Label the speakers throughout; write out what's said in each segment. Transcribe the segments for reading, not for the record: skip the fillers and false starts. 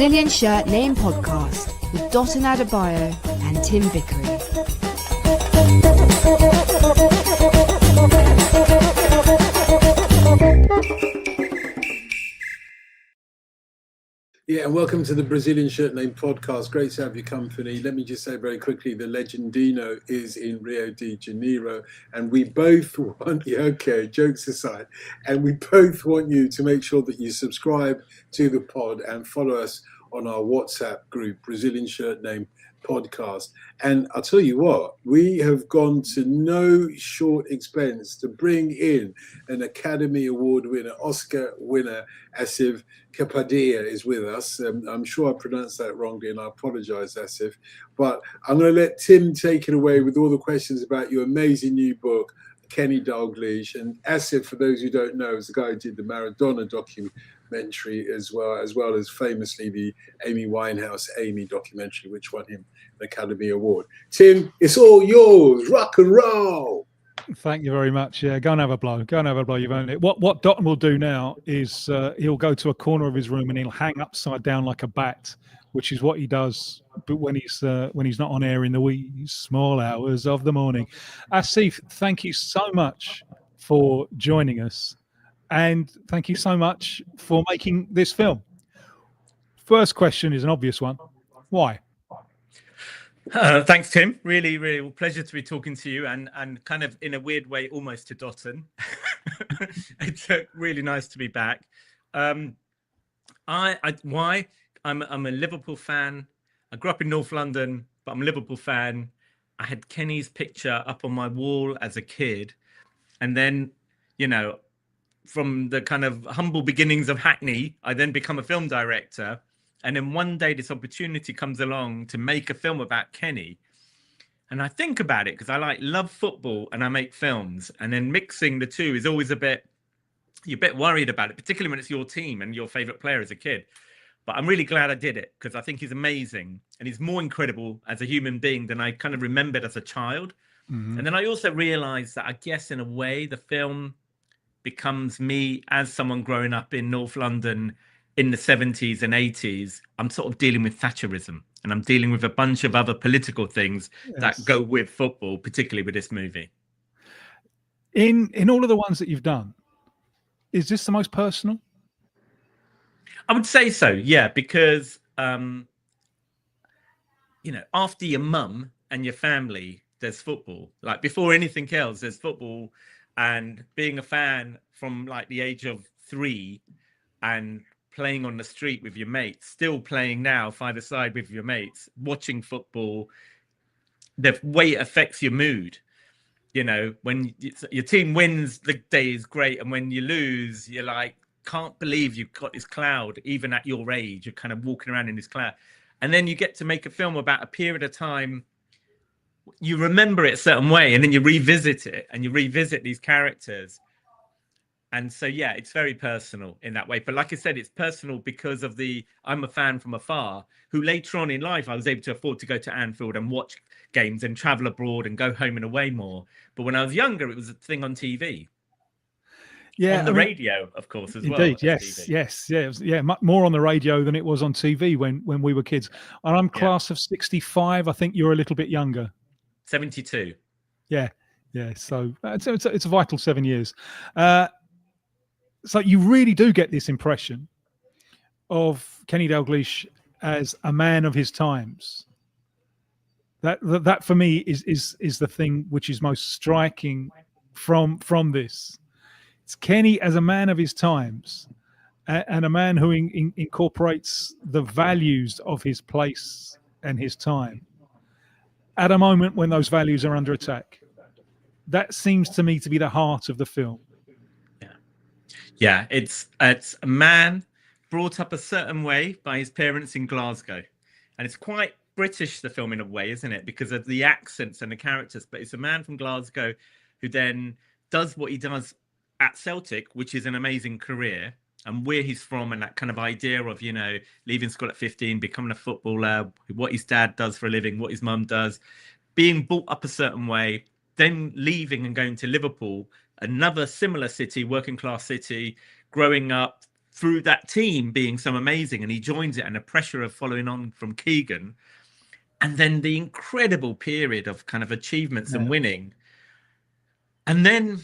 Speaker 1: Brazilian Shirt Name Podcast with Dotun Adebayo and Tim Vickery.
Speaker 2: Yeah, and welcome to the Brazilian Shirt Name Podcast. Great to have your company. Let me just say very quickly, the Legendino is in Rio de Janeiro, and we both want you, okay, jokes aside, and we both want you to make sure that you subscribe to the pod and follow us on our WhatsApp group, Brazilian Shirt Name Podcast. And I'll tell you what, we have gone to no short expense to bring in an Academy Award winner, Oscar winner, Asif Kapadia is with us. I'm sure I pronounced that wrongly, and I apologize, Asif. But I'm going to let Tim take it away with all the questions about your amazing new book, Kenny Dalglish. And Asif, for those who don't know, is the guy who did the Maradona documentary as well as famously the Amy Winehouse Amy documentary, which won him an Academy Award. Tim, it's all yours. Rock and roll.
Speaker 3: Thank you very much. Yeah, go and have a blow. Go and have a blow. You've earned it. What Dotun will do now is he'll go to a corner of his room and he'll hang upside down like a bat, which is what he does. But when he's not on air in the wee small hours of the morning. Asif, thank you so much for joining us, and thank you so much for making this film. First question is an obvious one. Why?
Speaker 4: Thanks, Tim. Really pleasure to be talking to you, and kind of in a weird way, almost to Dotun. It's really nice to be back. Why? I'm a Liverpool fan. I grew up in North London, but I'm a Liverpool fan. I had Kenny's picture up on my wall as a kid, and then, from the kind of humble beginnings of Hackney, I then become a film director. And then one day this opportunity comes along to make a film about Kenny. And I think about it because I love football and I make films. And then mixing the two is always you're a bit worried about it, particularly when it's your team and your favorite player as a kid. But I'm really glad I did it because I think he's amazing. And he's more incredible as a human being than I kind of remembered as a child. Mm-hmm. And then I also realized that I guess in a way the film becomes me as someone growing up in North London in the 70s and 80s. I'm sort of dealing with Thatcherism, and I'm dealing with a bunch of other political things that go with football, particularly with this movie.
Speaker 3: In all of the ones that you've done, is this the most personal?
Speaker 4: I would say so, yeah, because, after your mum and your family, there's football. Like before anything else, there's football, and being a fan from like the age of 3 and playing on the street with your mates, still playing now five-a-side with your mates, watching football, the way it affects your mood. When your team wins, the day is great. And when you lose, you're like, can't believe you've got this cloud, even at your age, you're kind of walking around in this cloud. And then you get to make a film about a period of time. You remember it a certain way, and then you revisit it, and you revisit these characters. And so, yeah, it's very personal in that way. But like I said, it's personal because of I'm a fan from afar, who later on in life, I was able to afford to go to Anfield and watch games and travel abroad and go home and away more. But when I was younger, it was a thing on TV. Yeah. On the radio, of course, as well.
Speaker 3: Indeed, yes. More on the radio than it was on TV when we were kids. And I'm class of 65. I think you're a little bit younger.
Speaker 4: 72.
Speaker 3: Yeah. So it's a vital 7 years. So you really do get this impression of Kenny Dalglish as a man of his times. That for me is the thing which is most striking from this. It's Kenny as a man of his times, and a man who incorporates the values of his place and his time at a moment when those values are under attack. That seems to me to be the heart of the film.
Speaker 4: Yeah, it's a man brought up a certain way by his parents in Glasgow. And it's quite British, the film, in a way, isn't it? Because of the accents and the characters. But it's a man from Glasgow who then does what he does at Celtic, which is an amazing career, and where he's from, and that kind of idea of, leaving school at 15, becoming a footballer, what his dad does for a living, what his mum does, being brought up a certain way, then leaving and going to Liverpool, another similar city, working class city, growing up, through that team being so amazing, and he joins it, and the pressure of following on from Keegan, and then the incredible period of kind of achievements and winning, and then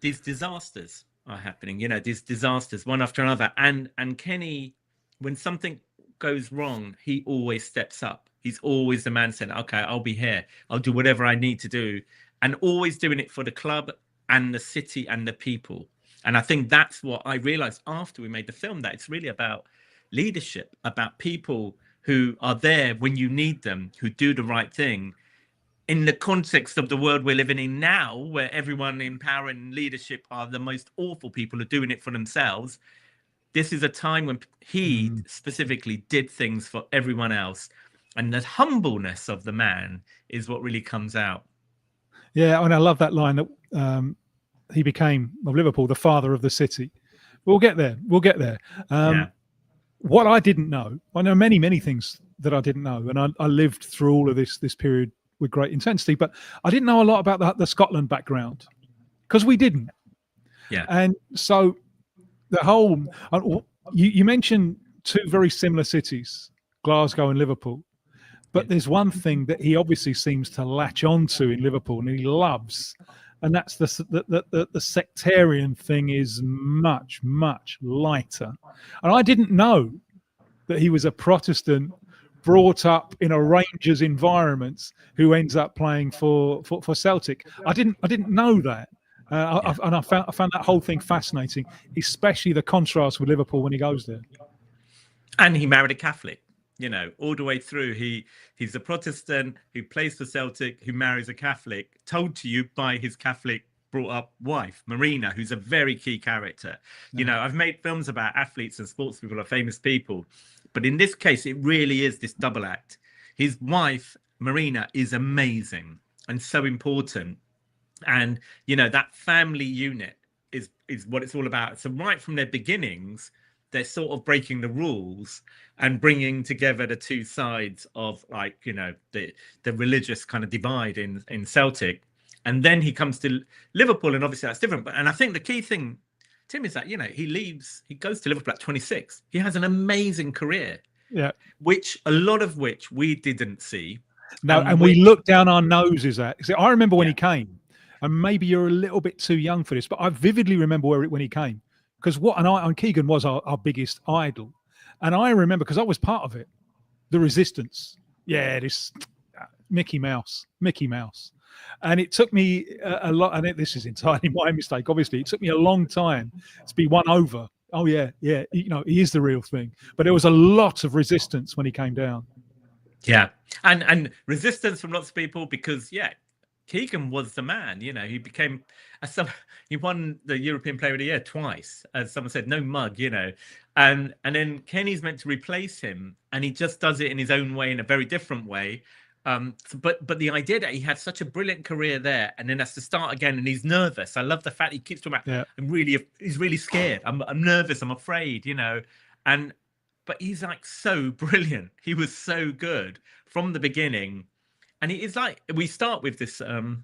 Speaker 4: these disasters are happening, you know, these disasters one after another, and Kenny, when something goes wrong, he always steps up. He's always the man saying, okay, I'll be here, I'll do whatever I need to do, and always doing it for the club and the city and the people. And I think that's what I realized after we made the film, that it's really about leadership, about people who are there when you need them, who do the right thing. In the context of the world we're living in now, where everyone in power and leadership are the most awful people who are doing it for themselves, this is a time when he specifically did things for everyone else. And the humbleness of the man is what really comes out.
Speaker 3: Yeah, and I love that line that he became, of Liverpool, the father of the city. We'll get there. We'll get there. What I didn't know, I know many things that I didn't know, and I lived through all of this period with great intensity, but I didn't know a lot about the Scotland background, because we didn't.
Speaker 4: Yeah.
Speaker 3: And so the whole, you mentioned two very similar cities, Glasgow and Liverpool, but there's one thing that he obviously seems to latch onto in Liverpool, and he loves, and that's the sectarian thing is much lighter. And I didn't know that he was a Protestant brought up in a Rangers environment who ends up playing for Celtic. I didn't know that, and I found that whole thing fascinating, especially the contrast with Liverpool when he goes there.
Speaker 4: And he married a Catholic, you know, all the way through. He's a Protestant who plays for Celtic, who marries a Catholic, told to you by his Catholic brought up wife, Marina, who's a very key character. You know, I've made films about athletes and sports people or famous people, but in this case, it really is this double act. His wife, Marina, is amazing and so important. And, you know, that family unit is what it's all about. So right from their beginnings, they're sort of breaking the rules and bringing together the two sides of, like, you know, the religious kind of divide in Celtic. And then he comes to Liverpool, and obviously that's different. But, and I think the key thing, Tim, is that, you know, he goes to Liverpool at 26. He has an amazing career. Yeah. A lot of which we didn't see.
Speaker 3: No, and we looked down our noses at. See, I remember when he came, and maybe you're a little bit too young for this, but I vividly remember when he came, because and Keegan was our biggest idol. And I remember, because I was part of it, the resistance. Yeah, this Mickey Mouse. And it took me a lot, and this is entirely my mistake, obviously. It took me a long time to be won over. Oh, yeah, you know, he is the real thing. But there was a lot of resistance when he came down.
Speaker 4: Yeah, and resistance from lots of people, because, Keegan was the man. You know, he won the European Player of the Year twice, as someone said, no mug, you know. And then Kenny's meant to replace him, and he just does it in his own way, in a very different way. But the idea that he had such a brilliant career there, and then has to start again, and he's nervous. I love the fact he keeps talking about, he's really scared. I'm nervous. I'm afraid, you know. But he's like so brilliant. He was so good from the beginning. And it's like, we start with this,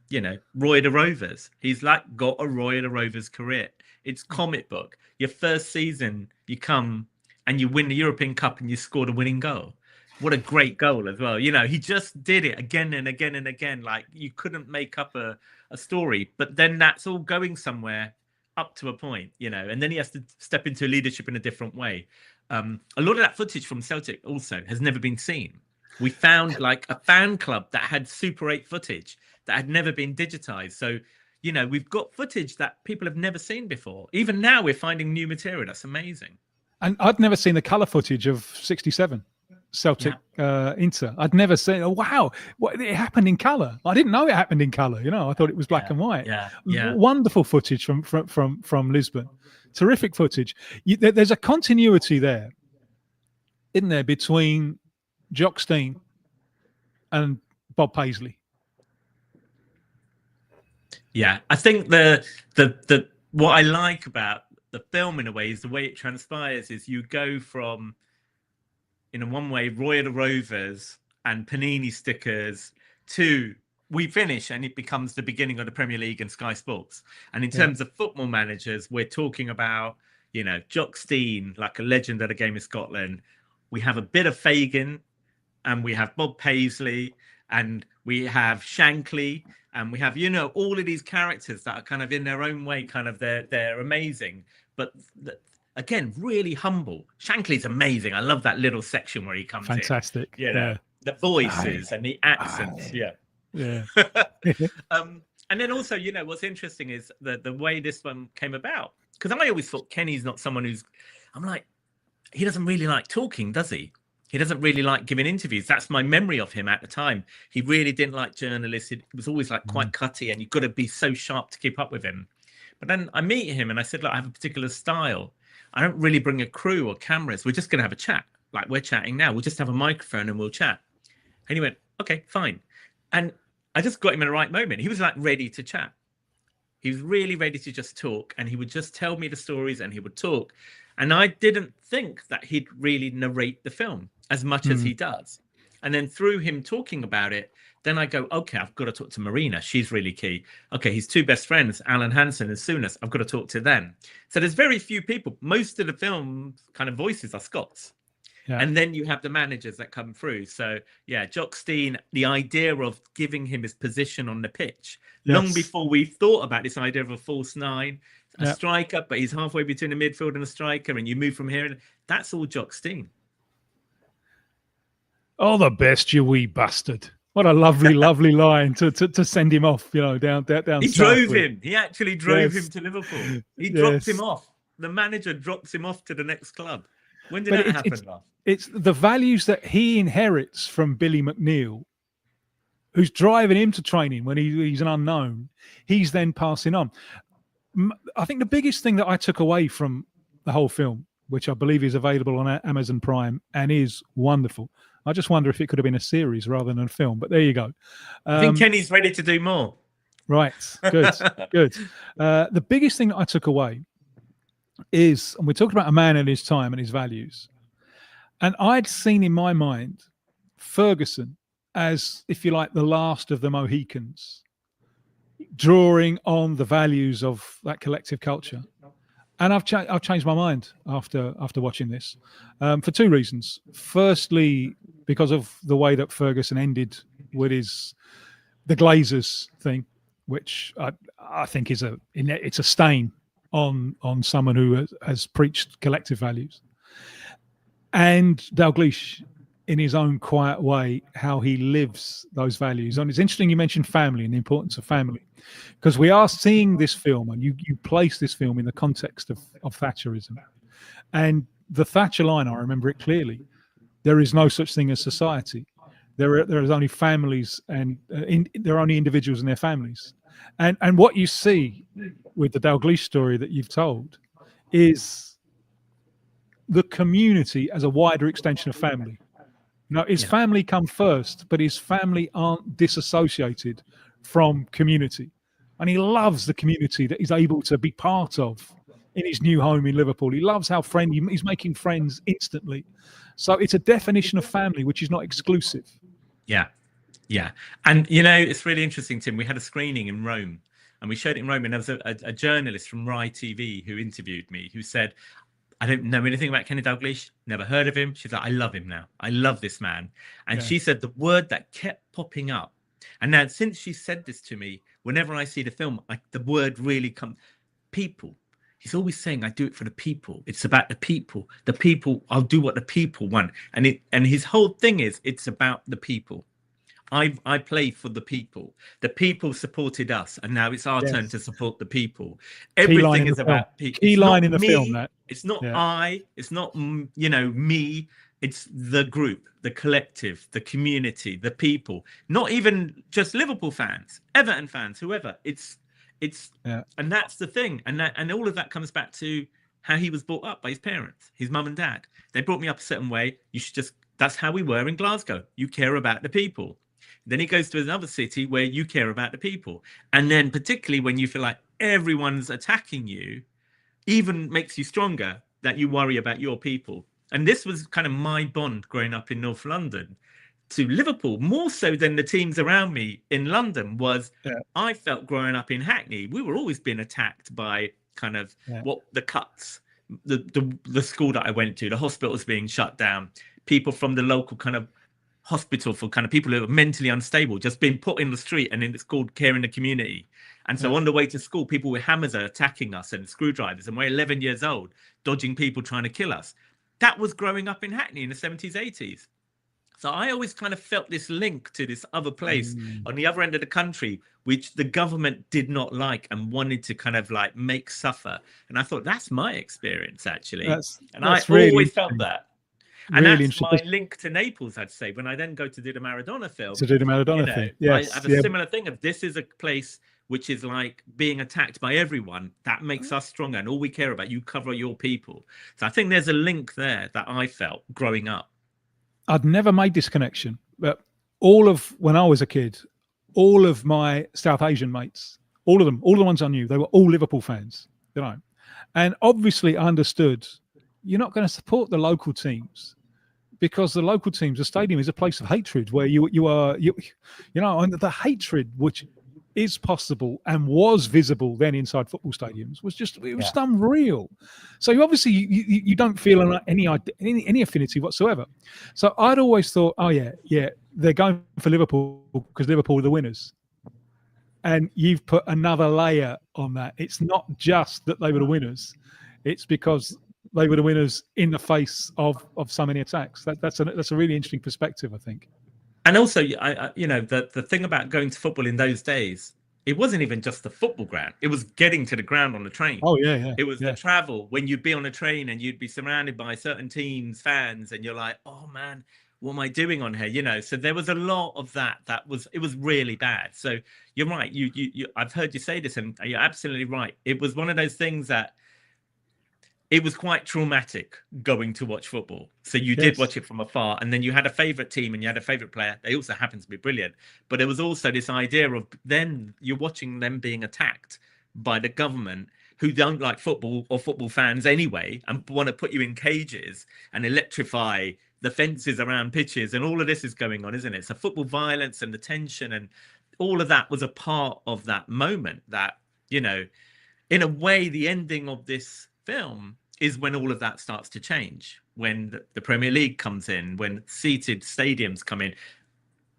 Speaker 4: you know, Roy the Rovers. He's like got a Roy the Rovers career. It's comic book. Your first season, you come and you win the European Cup and you score the winning goal. What a great goal as well. You know, he just did it again and again and again. Like, you couldn't make up a story. But then that's all going somewhere up to a point, you know. And then he has to step into leadership in a different way. A lot of that footage from Celtic also has never been seen. We found like a fan club that had Super 8 footage that had never been digitized. So, you know, we've got footage that people have never seen before. Even now we're finding new material. That's amazing.
Speaker 3: And I'd never seen the colour footage of 67 Celtic Inter. I'd never seen, wow, it happened in colour. I didn't know it happened in colour. You know, I thought it was black and white.
Speaker 4: Yeah.
Speaker 3: Wonderful footage from Lisbon. Terrific footage. There's a continuity there, isn't there, between Jock Stein and Bob Paisley?
Speaker 4: Yeah, I think the what I like about the film in a way is the way it transpires. Is you go from, in a one way, Roy of the Rovers and Panini stickers to we finish and it becomes the beginning of the Premier League and Sky Sports. And in terms of football managers, we're talking about, You know, Jock Stein, like a legend of the game of Scotland. We have a bit of Fagin, and we have Bob Paisley, and we have Shankly, and we have, you know, all of these characters that are kind of in their own way, kind of they're amazing, but again, really humble. Shankly's amazing. I love that little section where he comes
Speaker 3: Fantastic.
Speaker 4: in. You know, the voices and the accents. Yeah. And then also, you know, what's interesting is the way this one came about. Because I always thought Kenny's not someone who's, I'm like, he doesn't really like talking, does he? He doesn't really like giving interviews. That's my memory of him at the time. He really didn't like journalists. It was always like quite cutty, and you've got to be so sharp to keep up with him. But then I meet him and I said, look, I have a particular style. I don't really bring a crew or cameras. We're just going to have a chat. Like we're chatting now. We'll just have a microphone and we'll chat. And he went, okay, fine. And I just got him in the right moment. He was like ready to chat. He was really ready to just talk. And he would just tell me the stories and he would talk. And I didn't think that he'd really narrate the film as much as he does. And then through him talking about it, then I go, okay, I've got to talk to Marina. She's really key. Okay, his two best friends, Alan Hansen and Souness, I've got to talk to them. So there's very few people. Most of the film kind of voices are Scots. Yeah. And then you have the managers that come through. So, yeah, Jock Stein, the idea of giving him his position on the pitch, long before we thought about this idea of a false nine, a striker, but he's halfway between a midfield and a striker, and you move from here. That's all Jock Stein.
Speaker 3: Oh, the best, you wee bastard. What a lovely, lovely line to send him off, you know, down.
Speaker 4: He drove him. He actually drove him to Liverpool. He dropped him off. The manager drops him off to the next club. When did that happen, love?
Speaker 3: It's the values that he inherits from Billy McNeil, who's driving him to training when he's an unknown. He's then passing on. I think the biggest thing that I took away from the whole film, which I believe is available on Amazon Prime and is wonderful. I just wonder if it could have been a series rather than a film, but there you go.
Speaker 4: I think Kenny's ready to do more.
Speaker 3: Right. Good. Good. The biggest thing that I took away is, and we're talking about a man and his time and his values. And I'd seen in my mind Ferguson as, if you like, the last of the Mohicans, drawing on the values of that collective culture. And I've changed my mind after watching this for two reasons. Firstly, because of the way that Ferguson ended with the Glazers thing, which I think is it's a stain on someone who has preached collective values. And Dalglish, in his own quiet way, how he lives those values. And it's interesting you mentioned family and the importance of family, because we are seeing this film, and you place this film in the context of Thatcherism. And the Thatcher line, I remember it clearly, there is no such thing as society. There is only families, and there are only individuals and their families. And what you see with the Dalglish story that you've told is the community as a wider extension of family. Now, his family come first, but his family aren't disassociated from community. And he loves the community that he's able to be part of in his new home in Liverpool. He loves how he's making friends instantly. So it's a definition of family, which is not exclusive.
Speaker 4: Yeah. Yeah. And, you know, it's really interesting, Tim. We had a screening in Rome, and we showed it in Rome. And there was a journalist from Rai TV who interviewed me, who said, I don't know anything about Kenny Dalglish, never heard of him. She's like, I love him now. I love this man. And she said the word that kept popping up. And now, since she said this to me, whenever I see the film, the word really comes, people. He's always saying, I do it for the people. It's about the people. The people, I'll do what the people want. And his whole thing is, it's about the people. I play for the people. The people supported us, and now it's our turn to support the people. Everything is about people.
Speaker 3: Key line in the film, that.
Speaker 4: It's not it's not, me. It's the group, the collective, the community, the people. Not even just Liverpool fans, Everton fans, whoever. And that's the thing. And all of that comes back to how he was brought up by his parents, his mum and dad. They brought me up a certain way. That's how we were in Glasgow. You care about the people. Then he goes to another city where you care about the people. And then particularly when you feel like everyone's attacking you, even makes you stronger that you worry about your people. And this was kind of my bond growing up in North London to Liverpool, more so than the teams around me in London was I felt growing up in Hackney, we were always being attacked by kind of what the cuts, the school that I went to, the hospital was being shut down. People from the local kind of hospital for kind of people who are mentally unstable just being put in the street, and then it's called care in the community. And so on the way to school, people with hammers are attacking us and screwdrivers, and we're 11 years old, dodging people trying to kill us. That was growing up in Hackney in the 70s, 80s. So I always kind of felt this link to this other place on the other end of the country, which the government did not like and wanted to kind of like make suffer. And I thought, that's my experience, actually. I
Speaker 3: really
Speaker 4: always felt that. And
Speaker 3: really
Speaker 4: that's my link to Naples, I'd say, when I then go to do the Maradona film.
Speaker 3: To do the Maradona thing, yes.
Speaker 4: I have a similar thing of, this is a place which is like being attacked by everyone. That makes us stronger, and all we care about, you cover your people. So I think there's a link there that I felt growing up.
Speaker 3: I'd never made this connection, but when I was a kid, all of my South Asian mates, all of them, all the ones I knew, they were all Liverpool fans, you know. And obviously I understood you're not going to support the local teams, because the local teams, the stadium is a place of hatred where you know, and the hatred which is possible and was visible then inside football stadiums was just, it was unreal. So you obviously you don't feel any affinity whatsoever. So I'd always thought, oh yeah, they're going for Liverpool because Liverpool are the winners. And you've put another layer on that. It's not just that they were the winners, it's because they were the winners in the face of so many attacks. That's a really interesting perspective, I think.
Speaker 4: And also, you know, the thing about going to football in those days, it wasn't even just the football ground. It was getting to the ground on the train.
Speaker 3: Oh, yeah.
Speaker 4: It was the travel, when you'd be on a train and you'd be surrounded by certain teams, fans, and you're like, oh, man, what am I doing on here? You know, so there was a lot of that. It was really bad. So you're right. I've heard you say this, and you're absolutely right. It was one of those things that, it was quite traumatic going to watch football. So you did watch it from afar, and then you had a favorite team and you had a favorite player. They also happened to be brilliant. But there was also this idea of then you're watching them being attacked by the government, who don't like football or football fans anyway, and want to put you in cages and electrify the fences around pitches. And all of this is going on, isn't it? So football violence and the tension and all of that was a part of that moment that, you know, in a way, the ending of this film is when all of that starts to change, when the Premier League comes in, when seated stadiums come in.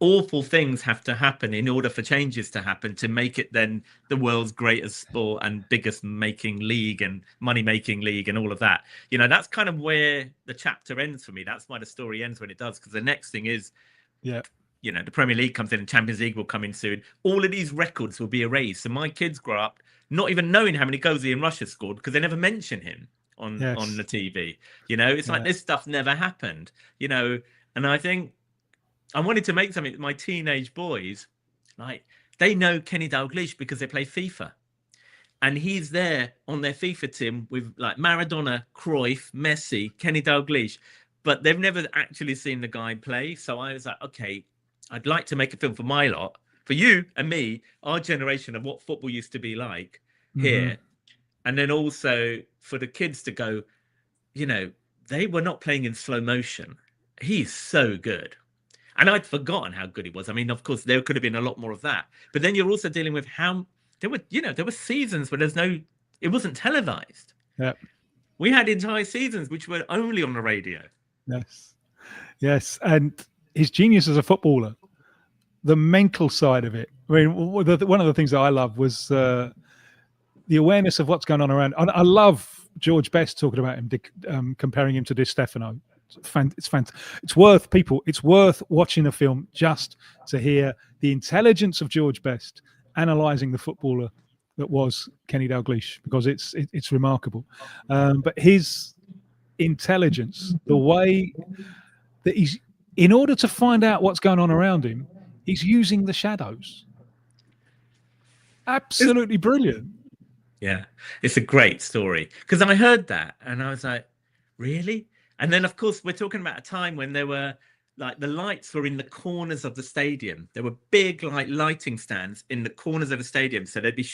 Speaker 4: Awful things have to happen in order for changes to happen to make it then the world's greatest sport and biggest making league and money making league and all of that. You know, that's kind of where the chapter ends for me. That's why the story ends when it does, because the next thing is, you know, the Premier League comes in and Champions League will come in soon. All of these records will be erased. So my kids grow up not even knowing how many goals Ian Rush has scored, because they never mention him on the TV. You know, it's like this stuff never happened, you know. And I think I wanted to make something. My teenage boys, like, they know Kenny Dalglish because they play FIFA, and he's there on their FIFA team with like Maradona, Cruyff, Messi, Kenny Dalglish, but they've never actually seen the guy play. So I was like, okay, I'd like to make a film for my lot, for you and me, our generation, of what football used to be like here. And then also for the kids to go, you know, they were not playing in slow motion. He's so good. And I'd forgotten how good he was. I mean, of course, there could have been a lot more of that. But then you're also dealing with how there were seasons where it wasn't televised. Yeah. We had entire seasons which were only on the radio.
Speaker 3: Yes. And his genius as a footballer, the mental side of it. I mean, one of the things that I love was the awareness of what's going on around. I love George Best talking about him, comparing him to Di Stefano. It's worth watching the film just to hear the intelligence of George Best analysing the footballer that was Kenny Dalglish, because it's remarkable. But his intelligence, the way that he's, in order to find out what's going on around him, he's using the shadows. Absolutely brilliant.
Speaker 4: Yeah, it's a great story, because I heard that and I was like, really? And then, of course, we're talking about a time when there were, like, the lights were in the corners of the stadium. There were big, like, lighting stands in the corners of the stadium. So they'd be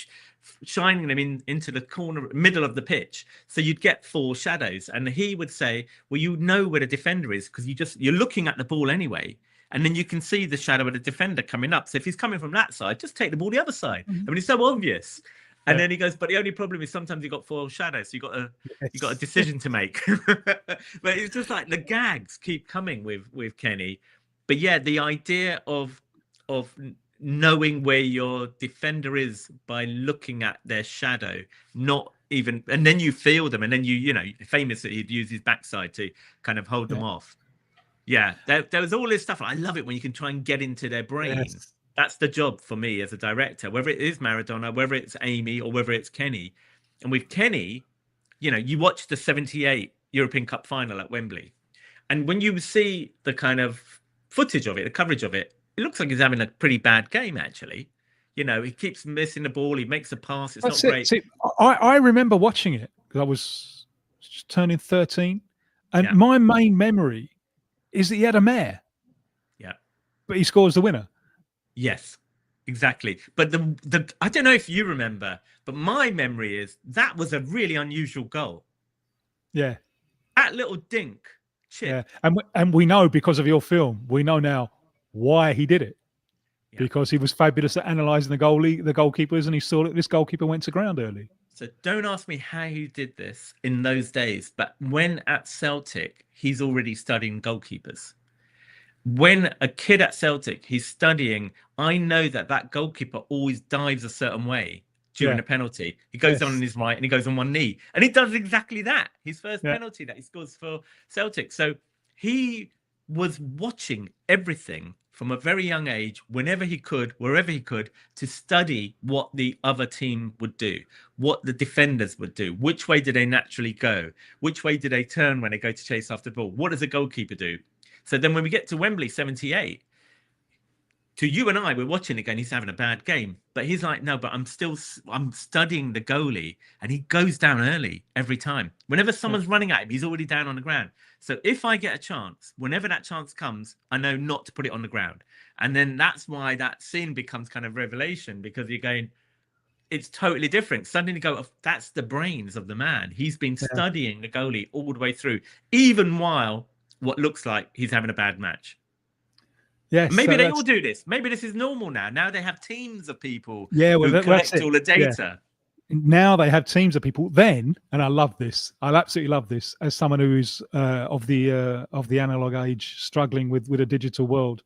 Speaker 4: shining them into the middle of the pitch. So you'd get 4 shadows. And he would say, well, you know where the defender is because you're looking at the ball anyway. And then you can see the shadow of the defender coming up. So if he's coming from that side, just take the ball the other side. I mean, it's so obvious. And then he goes, but the only problem is sometimes you got foil shadows, so you got a decision to make. But it's just like the gags keep coming with Kenny. But yeah, the idea of knowing where your defender is by looking at their shadow, not even, and then you feel them, and then you know, famously he'd use his backside to kind of hold them off. Yeah, there was all this stuff. I love it when you can try and get into their brain.
Speaker 3: Yes.
Speaker 4: That's the job for me as a director, whether it is Maradona, whether it's Amy, or whether it's Kenny. And with Kenny, you know, you watch the 78 European Cup final at Wembley, and when you see the kind of footage of it, the coverage of it, it looks like he's having a pretty bad game, actually. You know, he keeps missing the ball. He makes a pass. It's not great.
Speaker 3: See, I remember watching it because I was just turning 13. And my main memory is that he had a mare.
Speaker 4: Yeah.
Speaker 3: But he scores the winner.
Speaker 4: Yes, exactly. But the I don't know if you remember, but my memory is that was a really unusual goal.
Speaker 3: Yeah.
Speaker 4: That little dink chip.
Speaker 3: Yeah. And we know, because of your film, we know now why he did it. Yeah. Because he was fabulous at analysing the goalkeepers, and he saw that this goalkeeper went to ground early.
Speaker 4: So don't ask me how he did this in those days, but when at Celtic, he's already studying goalkeepers. When a kid at Celtic, he's studying, I know that goalkeeper always dives a certain way during a penalty. He goes on his right and he goes on one knee. And he does exactly that. His first penalty that he scores for Celtic. So he was watching everything from a very young age, whenever he could, wherever he could, to study what the other team would do, what the defenders would do, which way do they naturally go, which way do they turn when they go to chase after the ball, what does a goalkeeper do? So then when we get to Wembley 78, to you and I, we're watching it going, he's having a bad game. But he's like, no, but I'm studying the goalie. And he goes down early every time. Whenever someone's running at him, he's already down on the ground. So if I get a chance, whenever that chance comes, I know not to put it on the ground. And then that's why that scene becomes kind of revelation, because you're going, it's totally different. Suddenly you go, oh, that's the brains of the man. He's been studying the goalie all the way through, even while what looks like he's having a bad match.
Speaker 3: Yes,
Speaker 4: maybe they all do this. Maybe this is normal now. Now they have teams of people
Speaker 3: who
Speaker 4: collect all the data.
Speaker 3: Yeah. Now they have teams of people. Then, and I love this. I absolutely love this as someone who is of the analog age, struggling with a digital world.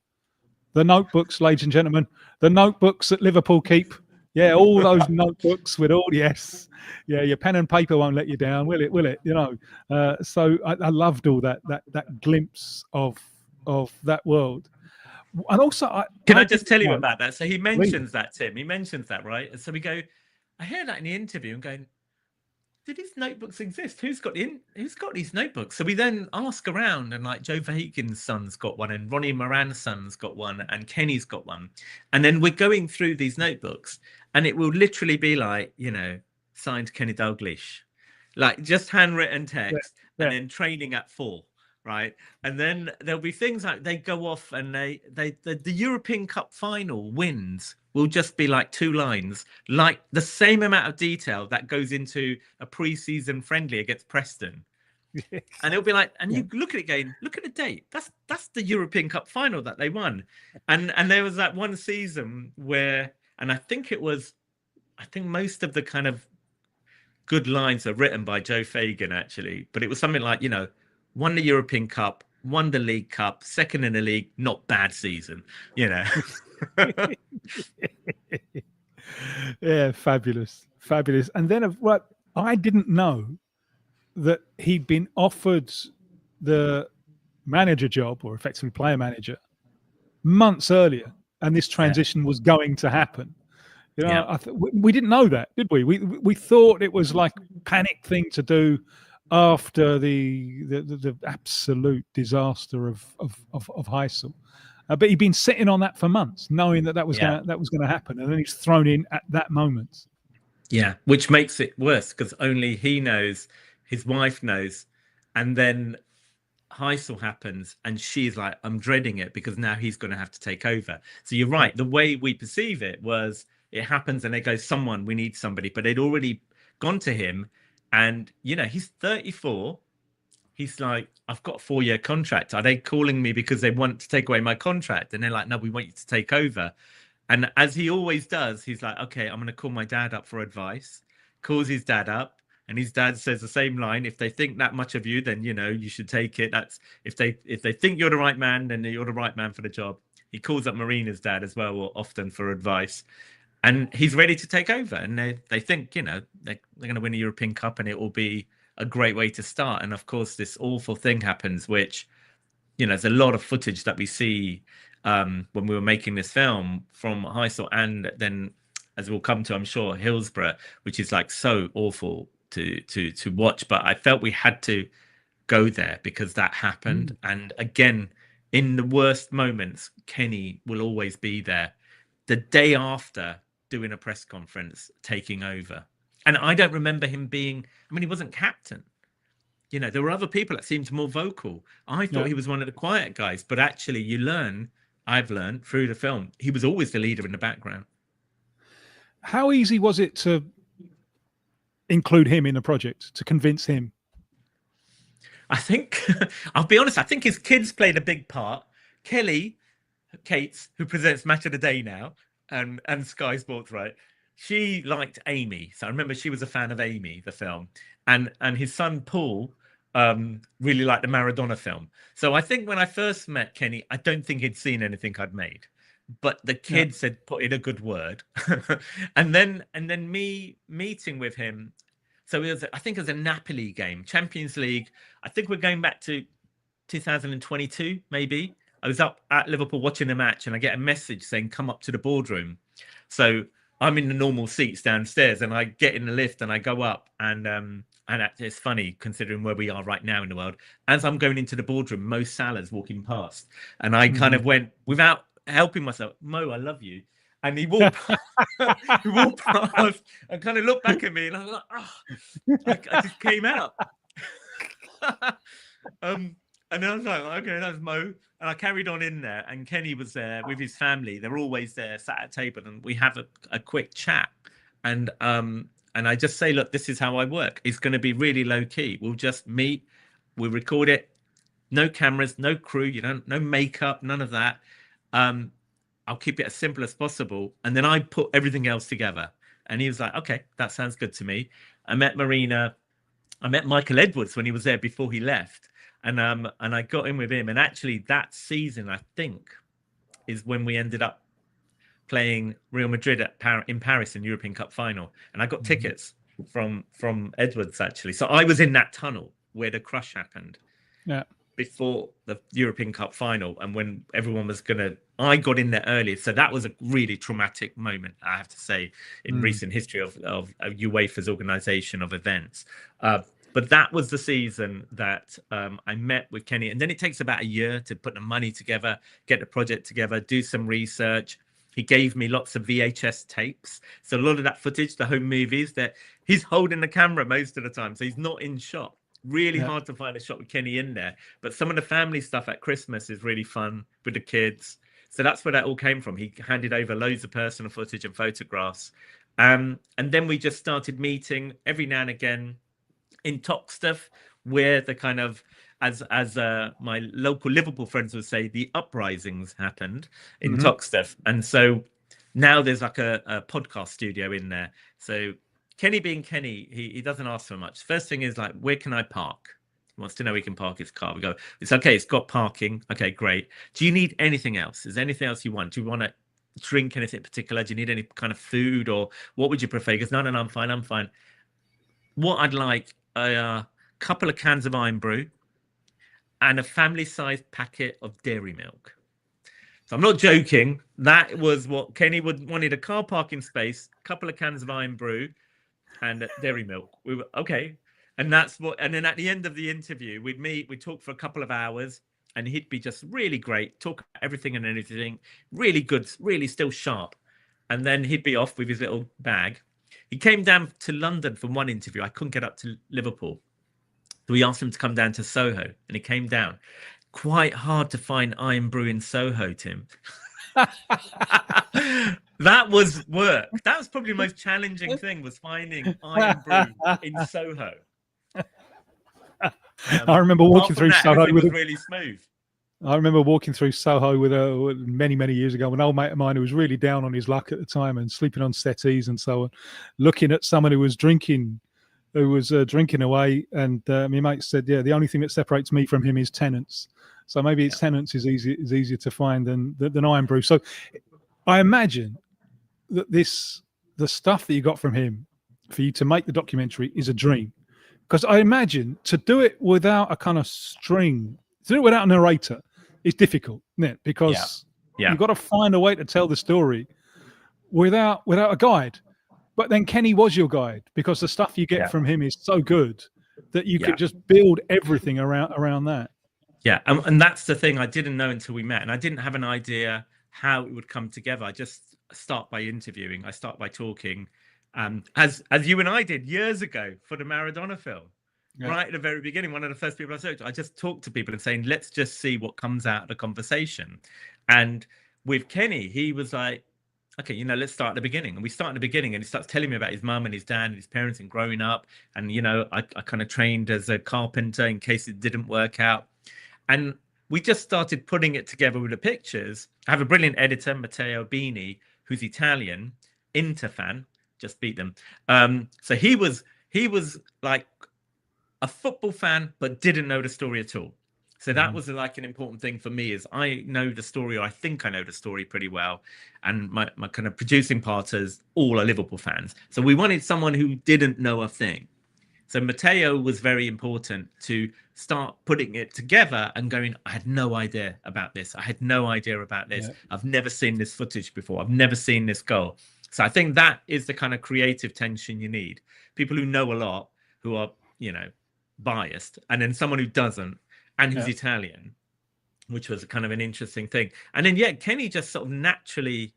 Speaker 3: The notebooks, ladies and gentlemen, the notebooks that Liverpool keep. Yeah, all those notebooks with all your pen and paper won't let you down, will it? Will it? You know. So I loved all that glimpse of that world. And also,
Speaker 4: can I just tell you about that? So he mentions that, Tim. He mentions that, right? And so we go, I hear that in the interview and going, do these notebooks exist? Who's got these notebooks? So we then ask around, and like Joe Verheegen's son's got one, and Ronnie Moran's son's got one, and Kenny's got one. And then we're going through these notebooks, and it will literally be like, you know, signed Kenny Dalglish, like just handwritten text, and then training at 4. Right, and then there'll be things like they go off and the European Cup final wins will just be like 2 lines, like the same amount of detail that goes into a pre-season friendly against Preston. Yes. And it'll be like, and you look at it again, look at the date. That's the European Cup final that they won. And there was that one season where, and I think most of the kind of good lines are written by Joe Fagan actually, but it was something like, you know, won the European Cup, won the League Cup, second in the league, not bad season, you know.
Speaker 3: Yeah, fabulous. And then what I didn't know that he'd been offered the manager job, or effectively player manager, months earlier, and this transition was going to happen. You know, we didn't know that, did we? We thought it was like a panic thing to do after the absolute disaster of Heysel. But he'd been sitting on that for months, knowing that was going to happen, and then he's thrown in at that moment. Yeah,
Speaker 4: which makes it worse because only he knows, his wife knows, and then Heysel happens, and she's like, "I'm dreading it because now he's going to have to take over." So you're right. The way we perceive it was it happens, and they go, "We need somebody," but they'd already gone to him, and you know he's 34. He's like, I've got a 4-year contract. Are they calling me because they want to take away my contract? And they're like, no, we want you to take over. And as he always does, he's like, okay, I'm going to call my dad up for advice. Calls his dad up. And his dad says the same line: if they think that much of you, then you should take it. That's if they think you're the right man, then you're the right man for the job. He calls up Marina's dad as well, often for advice, and he's ready to take over. And they think they're going to win a European Cup, and it will be a great way to start. And of course, this awful thing happens, which there's a lot of footage that we see when we were making this film from Heysel, and then as we'll come to, I'm sure, Hillsborough, which is like so awful to watch, but I felt we had to go there because that happened. And again, in the worst moments, Kenny will always be there. The day after, doing a press conference, taking over, and I don't remember him being. I mean, he wasn't captain. There were other people that seemed more vocal. I thought he was one of the quiet guys, but actually, I've learned through the film, he was always the leader in the background.
Speaker 3: How easy was it to include him in the project, to convince him?
Speaker 4: I think, I'll be honest, I think his kids played a big part. Kelly Cates, who presents Match of the Day now, and Sky Sports, right? She liked Amy. So I remember she was a fan of Amy, the film. And his son, Paul, really liked the Maradona film. So I think when I first met Kenny, I don't think he'd seen anything I'd made. But the kids had put in a good word. and then me meeting with him. So I think it was a Napoli game, Champions League. I think we're going back to 2022, maybe. I was up at Liverpool watching the match, and I get a message saying, come up to the boardroom. So I'm in the normal seats downstairs, and I get in the lift and I go up, and it's funny considering where we are right now in the world. As I'm going into the boardroom, Mo Salah's walking past, and I kind of went, without helping myself, Mo, I love you. And he walked, past and kind of looked back at me, and I was like, I just came out. And then I was like, okay, that's Mo. And I carried on in there, and Kenny was there with his family. They're always there, sat at a table, and we have a quick chat. And I just say, look, this is how I work. It's going to be really low key. We'll just meet, we'll record it. No cameras, no crew, no makeup, none of that. I'll keep it as simple as possible. And then I put everything else together. And he was like, okay, that sounds good to me. I met Marina. I met Michael Edwards when he was there before he left. And I got in with him. And actually that season, I think, is when we ended up playing Real Madrid in Paris in European Cup final. And I got tickets from Edwards, actually. So I was in that tunnel where the crush happened. Yeah. Before the European Cup final, and when everyone was I got in there early, so that was a really traumatic moment, I have to say, in recent history of UEFA's organization of events. But that was the season that I met with Kenny, and then it takes about a year to put the money together, get the project together, do some research. He gave me lots of VHS tapes, so a lot of that footage, the home movies, that he's holding the camera most of the time, so he's not in shot. Really hard to find a shot with Kenny in there, but some of the family stuff at Christmas is really fun with the kids. So that's where that all came from. He handed over loads of personal footage and photographs, and then we just started meeting every now and again in Toxteth, where the kind of, as my local Liverpool friends would say, the uprisings happened in Toxteth. And so now there's like a podcast studio in there. So Kenny being Kenny, he doesn't ask for much. First thing is like, where can I park? He wants to know he can park his car. We go, it's okay, it's got parking. Okay, great. Do you need anything else? Is there anything else you want? Do you want to drink anything particular? Do you need any kind of food, or what would you prefer? He goes, no, I'm fine. What I'd like, a couple of cans of Iron Brew and a family-sized packet of dairy milk. So I'm not joking. That was what Kenny wanted: a car parking space, a couple of cans of Iron Brew, and dairy milk. We were okay, and then at the end of the interview, we'd meet, we'd talk for a couple of hours, and he'd be just really great, talk about everything and anything, really good, really still sharp, and then he'd be off with his little bag. He came down to London for one interview. I couldn't get up to Liverpool, so we asked him to come down to Soho, and he came down. Quite hard to find Iron Brew in Soho, Tim. That was work. That was probably the most challenging thing, was finding Iron Brew in Soho.
Speaker 3: I remember walking through Soho.
Speaker 4: It was really smooth.
Speaker 3: I remember walking through Soho with many years ago, an old mate of mine who was really down on his luck at the time and sleeping on settees and so on, looking at someone who was drinking away. And my mate said, yeah, the only thing that separates me from him is tenants. So maybe his tenants is easier to find than Iron Brew. So I imagine that the stuff that you got from him for you to make the documentary is a dream. Because I imagine to do it without a kind of string, to do it without a narrator is difficult, isn't it? Because you've got to find a way to tell the story without a guide. But then Kenny was your guide, because the stuff you get from him is so good that you could just build everything around that.
Speaker 4: Yeah, and that's the thing I didn't know until we met, and I didn't have an idea how it would come together. I just start by interviewing. I start by talking, as you and I did years ago for the Maradona film. Yeah. Right at the very beginning, one of the first people I spoke to, I just talked to people and saying, let's just see what comes out of the conversation. And with Kenny, he was like, okay, let's start at the beginning. And we start at the beginning, and he starts telling me about his mum and his dad and his parents and growing up. And, I kind of trained as a carpenter in case it didn't work out. And we just started putting it together with the pictures. I have a brilliant editor, Matteo Bini, who's Italian, Inter fan, just beat them. So he was like a football fan, but didn't know the story at all. So that was like an important thing for me, is I know the story, or I think I know the story pretty well. And my kind of producing partners all are Liverpool fans. So we wanted someone who didn't know a thing. So Matteo was very important to start putting it together and going, I had no idea about this. I had no idea about this. Yeah. I've never seen this footage before. I've never seen this goal. So I think that is the kind of creative tension you need. People who know a lot, who are, biased, and then someone who doesn't, and who's Italian, which was kind of an interesting thing. And then, Kenny just sort of naturally,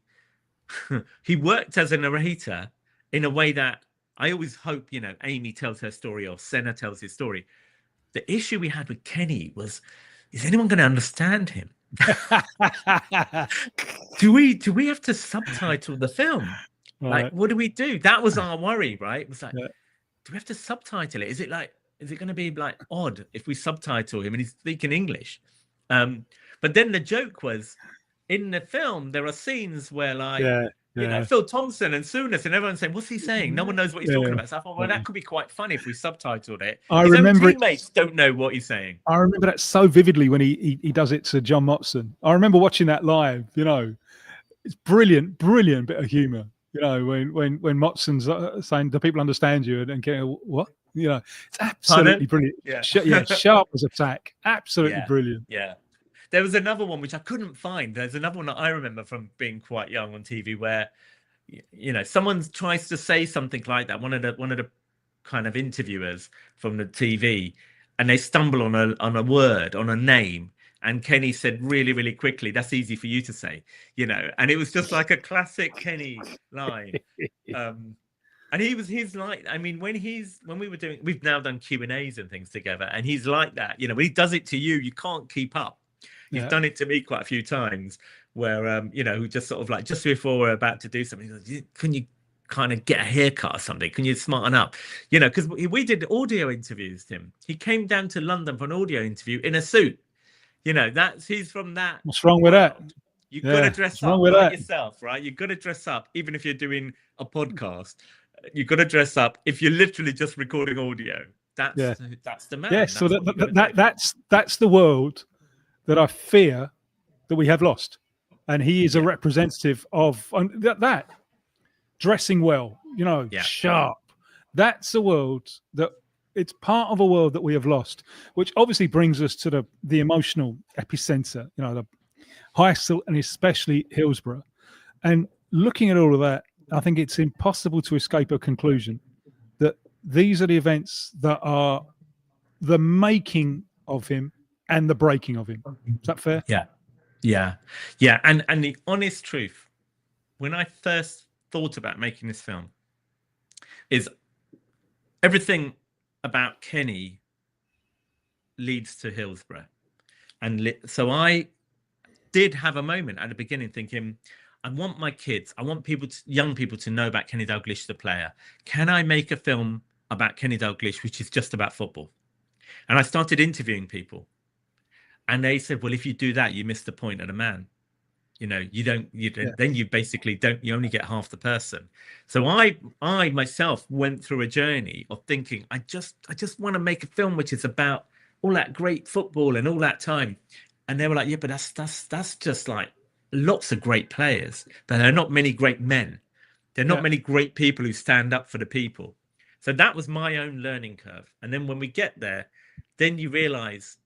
Speaker 4: he worked as a narrator in a way that I always hope, Amy tells her story or Senna tells his story. The issue we had with Kenny was, is anyone going to understand him? Do we have to subtitle the film? Right. Like, what do we do? That was our worry, right? It was like, do we have to subtitle it? Is it going to be like odd if we subtitle him and he's speaking English? But then the joke was, in the film, there are scenes where Phil Thompson and Souness and everyone's saying, what's he saying? No one knows what he's talking about. So I thought, well, that could be quite funny if we subtitled it. His remember own teammates don't know what he's saying. I
Speaker 3: remember that so vividly when he does it to John Motson. I remember watching that live. It's brilliant bit of humour. When Motson's saying, "Do people understand you?" and getting what? It's absolutely brilliant. Yeah, sharp as a tack. Absolutely brilliant.
Speaker 4: Yeah. There was another one which I couldn't find. There's another one that I remember from being quite young on TV where, someone tries to say something like that. One of the kind of interviewers from the TV, and they stumble on a word, on a name. And Kenny said really, really quickly, "That's easy for you to say," and it was just like a classic Kenny line. And he's like, I mean, when we were doing, we've now done Q&As and things together, and he's like that, when he does it to you, you can't keep up. You've done it to me quite a few times where, who just sort of like, just before we're about to do something, he goes, can you kind of get a haircut or something? Can you smarten up? Because we did audio interviews, Tim. He came down to London for an audio interview in a suit. He's from that.
Speaker 3: What's wrong with that?
Speaker 4: You've got to dress up like yourself, right? You've got to dress up, even if you're doing a podcast. You've got to dress up if you're literally just recording audio. That's the man.
Speaker 3: Yeah, so that's the world that I fear that we have lost. And he is a representative of that. Dressing well, sharp. That's a world that it's part of a world that we have lost, which obviously brings us to the emotional epicenter, the Heysel and especially Hillsborough. And looking at all of that, I think it's impossible to escape a conclusion that these are the events that are the making of him and the breaking of him. Is that fair?
Speaker 4: Yeah. And the honest truth, when I first thought about making this film, is everything about Kenny leads to Hillsborough. And so I did have a moment at the beginning thinking, I want my kids, I want young people to know about Kenny Dalglish, the player. Can I make a film about Kenny Dalglish, which is just about football? And I started interviewing people. And they said, well, if you do that, you miss the point of the man. You know, you don't, then you basically don't, you only get half the person. So I myself went through a journey of thinking, I just want to make a film which is about all that great football and all that time. And they were like, yeah, but that's just like lots of great players, but there are not many great men. There are not many great people who stand up for the people. So that was my own learning curve. And then when we get there, then you realize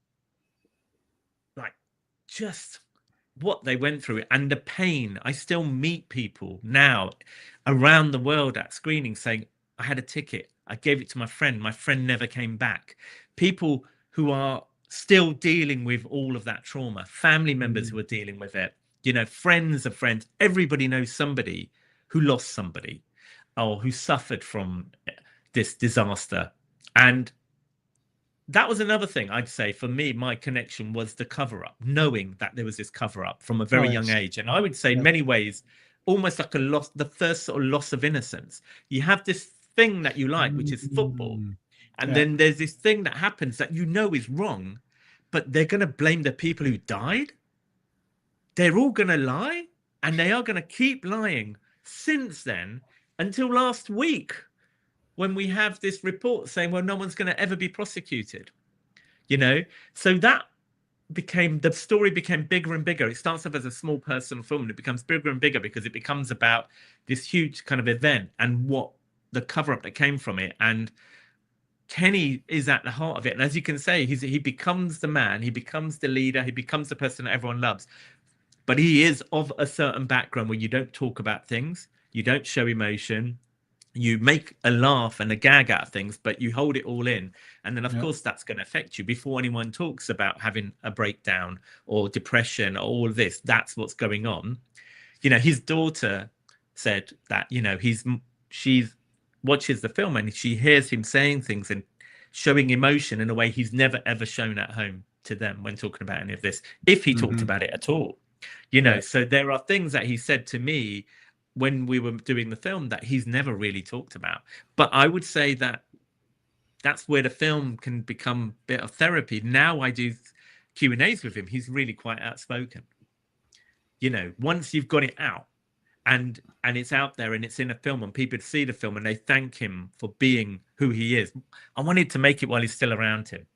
Speaker 4: like just what they went through and the pain. I still meet people now around the world at screenings saying, I had a ticket, I gave it to my friend never came back. People who are still dealing with all of that trauma, family members who are dealing with it, you know, friends of friends. Everybody knows somebody who lost somebody or who suffered from this disaster. And that was another thing I'd say for me, my connection was the cover-up, knowing that there was this cover-up from a very young age. And I would say in many ways, almost like a loss, the first sort of loss of innocence. You have this thing that you like, which is football. And then there's this thing that happens that you know is wrong, but they're going to blame the people who died. They're all going to lie, and they are going to keep lying since then until last week, when we have this report saying, well, no one's going to ever be prosecuted, you know? So that became, the story became bigger and bigger. It starts off as a small personal film, and it becomes bigger and bigger because it becomes about this huge kind of event and what the cover-up that came from it. And Kenny is at the heart of it. And as you can say, he becomes the man, he becomes the leader, he becomes the person that everyone loves. But he is of a certain background where you don't talk about things, you don't show emotion, you make a laugh and a gag out of things, but you hold it all in. And then, of course, that's going to affect you before anyone talks about having a breakdown or depression or all of this. That's what's going on. You know, his daughter said that, you know, she watches the film and she hears him saying things and showing emotion in a way he's never, ever shown at home to them when talking about any of this, if he talked about it at all. You know, so there are things that he said to me when we were doing the film that he's never really talked about. But I would say that that's where the film can become a bit of therapy. Now I do Q&As with him. He's really quite outspoken. You know, once you've got it out and it's out there and it's in a film and people see the film and they thank him for being who he is. I wanted to make it while he's still around him.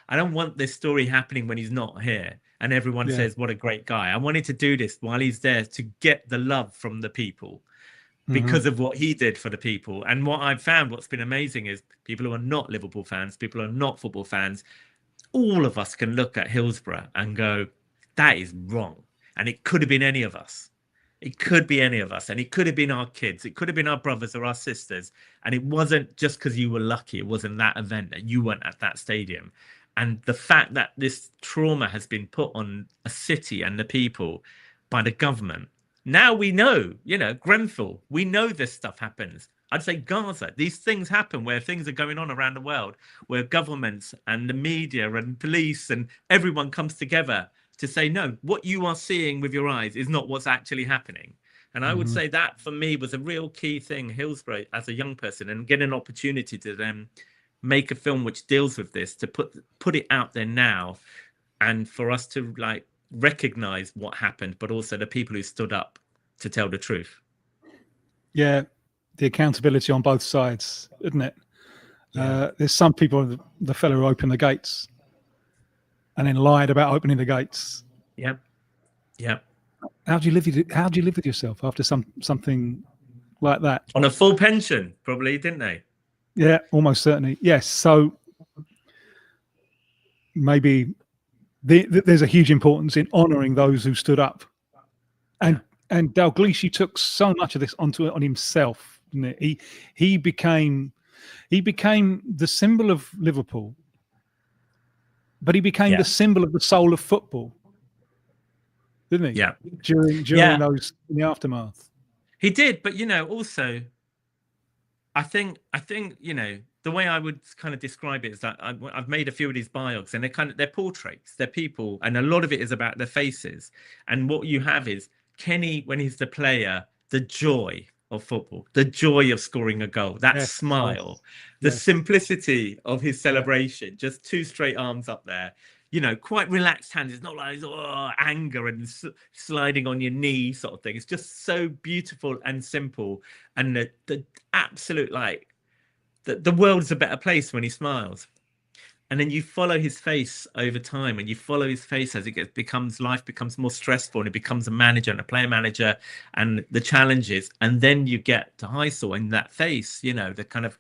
Speaker 4: I don't want this story happening when he's not here and everyone says, what a great guy. I wanted to do this while he's there to get the love from the people because of what he did for the people. And what I've found, what's been amazing is people who are not Liverpool fans, people who are not football fans, all of us can look at Hillsborough and go, that is wrong. And it could have been any of us. It could be any of us. And it could have been our kids. It could have been our brothers or our sisters. And it wasn't just because you were lucky. It wasn't that event that you weren't at that stadium. And the fact that this trauma has been put on a city and the people by the government. Now we know, you know, Grenfell, we know this stuff happens. I'd say Gaza, these things happen where things are going on around the world, where governments and the media and police and everyone comes together to say, no, what you are seeing with your eyes is not what's actually happening. And I would say that for me was a real key thing, Hillsborough, as a young person, and get an opportunity to then make a film which deals with this, to put it out there now, and for us to like recognize what happened, but also the people who stood up to tell the truth. Yeah,
Speaker 3: the accountability on both sides, isn't it? There's some people, the fellow who opened the gates and then lied about opening the gates.
Speaker 4: Yep.
Speaker 3: How do you live with yourself after something like that?
Speaker 4: On a full pension, probably, didn't they?
Speaker 3: Yeah, almost certainly. Yes. So maybe there's a huge importance in honouring those who stood up. And Dalglish took so much of this on himself. Didn't it? He became the symbol of Liverpool, but he became the symbol of the soul of football, didn't he?
Speaker 4: Yeah.
Speaker 3: During those, in the aftermath.
Speaker 4: He did, but you know, also, I think you know, the way I would kind of describe it is that I've made a few of these biogs, and they're portraits, they're people, and a lot of it is about their faces. And what you have is Kenny, when he's the player, the joy of football, the joy of scoring a goal, that smile, the simplicity of his celebration, just two straight arms up there. quite relaxed hands. It's not like anger and sliding on your knee sort of thing. It's just so beautiful and simple, and the absolute the world's a better place when he smiles. And then you follow his face over time, and you follow his face as life becomes more stressful, and he becomes a manager and a player manager, and the challenges. And then you get to Heysel in that face, the kind of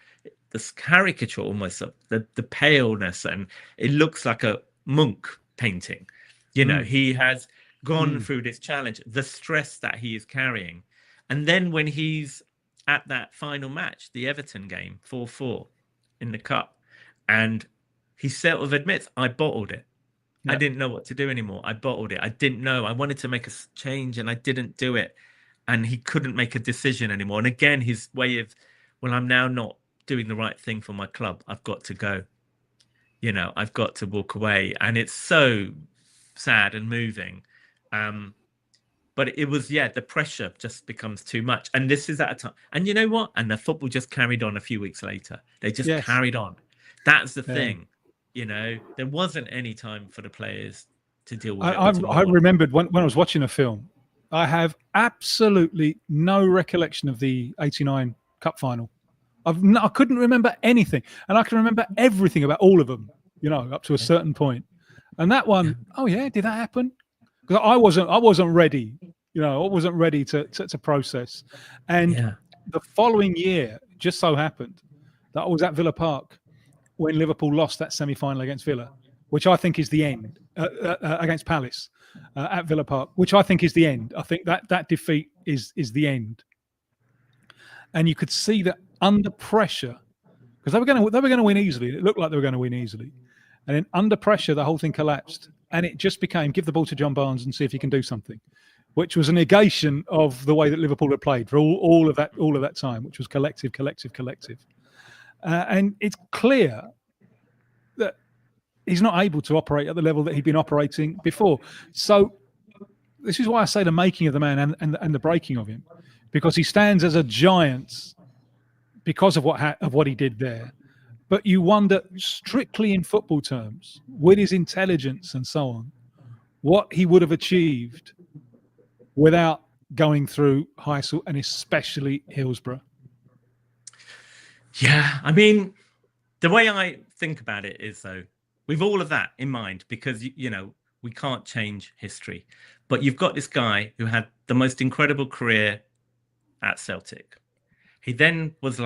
Speaker 4: this caricature almost of the paleness, and it looks like a Munch painting. He has gone through this challenge, the stress that he is carrying. And then when he's at that final match, the Everton game, 4-4 in the cup, and he sort of admits, I bottled it. Yeah. I didn't know what to do anymore. I bottled it. I didn't know. I wanted to make a change and I didn't do it. And he couldn't make a decision anymore. And again, his way of, I'm now not doing the right thing for my club. I've got to go. I've got to walk away. And it's so sad and moving. But it was, the pressure just becomes too much. And this is at a time. And you know what? And the football just carried on a few weeks later. They just carried on. That's the thing. There wasn't any time for the players to deal with it.
Speaker 3: I remembered when I was watching a film, I have absolutely no recollection of the 89 Cup final. I couldn't remember anything. And I can remember everything about all of them, up to a certain point. And that one, did that happen? Because I wasn't ready, I wasn't ready to process. And the following year, just so happened that I was at Villa Park when Liverpool lost that semi-final against Villa, which I think is the end, against Palace at Villa Park, which I think is the end. I think that defeat is the end. And you could see that under pressure, because they were going to win easily. It looked like they were going to win easily. And then under pressure, the whole thing collapsed. And it just became, give the ball to John Barnes and see if he can do something, which was a negation of the way that Liverpool had played for all of that time, which was collective. And it's clear that he's not able to operate at the level that he'd been operating before. So this is why I say the making of the man and the breaking of him, because he stands as a giant because of what he did there. But you wonder, strictly in football terms, with his intelligence and so on, what he would have achieved without going through Heysel and especially Hillsborough.
Speaker 4: Yeah, I mean, the way I think about it is, though, with all of that in mind, because, we can't change history. But you've got this guy who had the most incredible career at Celtic. He then was